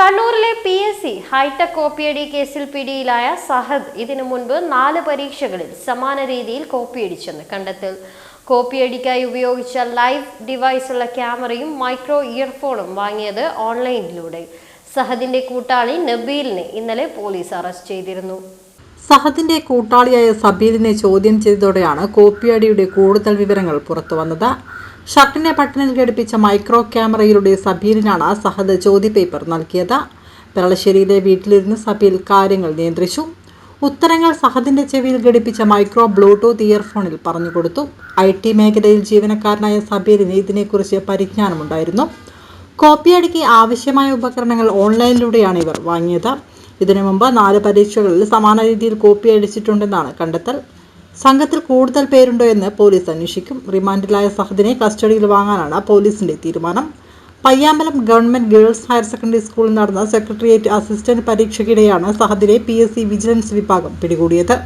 കണ്ണൂരിലെ PSC hi tech കോപ്പിയടി കേസിൽ പിടിയിലായ സഹദ് ഇതിനു മുൻപ് 4 പരീക്ഷകളിൽ സമാന രീതിയിൽ കോപ്പിയടിച്ചെന്ന് കണ്ടെത്തൽ. കോപ്പിയടിക്കായി ഉപയോഗിച്ച ലൈവ് ഡിവൈസുള്ള ക്യാമറയും മൈക്രോ ഇയർഫോണും വാങ്ങിയത് ഓൺലൈനിലൂടെ. സഹദിന്റെ കൂട്ടാളി നബീലിനെ ഇന്നലെ പോലീസ് അറസ്റ്റ് ചെയ്തിരുന്നു. സഹദിന്റെ കൂട്ടാളിയായ സബീലിനെ ചോദ്യം ചെയ്തതോടെയാണ് കോപ്പിയടിയുടെ കൂടുതൽ വിവരങ്ങൾ പുറത്തുവന്നത്. ഷർട്ടിന്റെ ബട്ടണിൽ ഘടിപ്പിച്ച മൈക്രോ ക്യാമറയിലൂടെ സബീലിനാണ് സഹദ് ചോദ്യപേപ്പർ നൽകിയത്. പെരളശ്ശേരിയിലെ വീട്ടിലിരുന്ന് സബീൽ കാര്യങ്ങൾ നിയന്ത്രിച്ചു. ഉത്തരങ്ങൾ സഹദിന്റെ ചെവിയിൽ ഘടിപ്പിച്ച മൈക്രോ ബ്ലൂടൂത്ത് ഇയർഫോണിൽ പറഞ്ഞുകൊടുത്തു. IT മേഖലയിൽ ജീവനക്കാരനായ സബീലിന് ഇതിനെക്കുറിച്ച് പരിജ്ഞാനമുണ്ടായിരുന്നു. കോപ്പിയടിക്ക് ആവശ്യമായ ഉപകരണങ്ങൾ ഓൺലൈനിലൂടെയാണ് ഇവർ വാങ്ങിയത്. ഇതിനു മുമ്പ് 4 പരീക്ഷകളിൽ സമാന രീതിയിൽ കോപ്പിയടിച്ചിട്ടുണ്ടെന്നാണ് കണ്ടെത്തൽ. സംഘത്തിൽ കൂടുതൽ പേരുണ്ടോ എന്ന് പോലീസ് അന്വേഷിക്കും. റിമാൻഡിലായ സഹദിനെ കസ്റ്റഡിയിൽ വാങ്ങാനാണ് പോലീസിന്റെ തീരുമാനം. Payyambalam government girls higher secondary സ്കൂളിൽ നടന്ന സെക്രട്ടേറിയറ്റ് അസിസ്റ്റന്റ് പരീക്ഷയ്ക്കിടെയാണ് സഹദിനെ PSC വിജിലൻസ് വിഭാഗം പിടികൂടിയത്.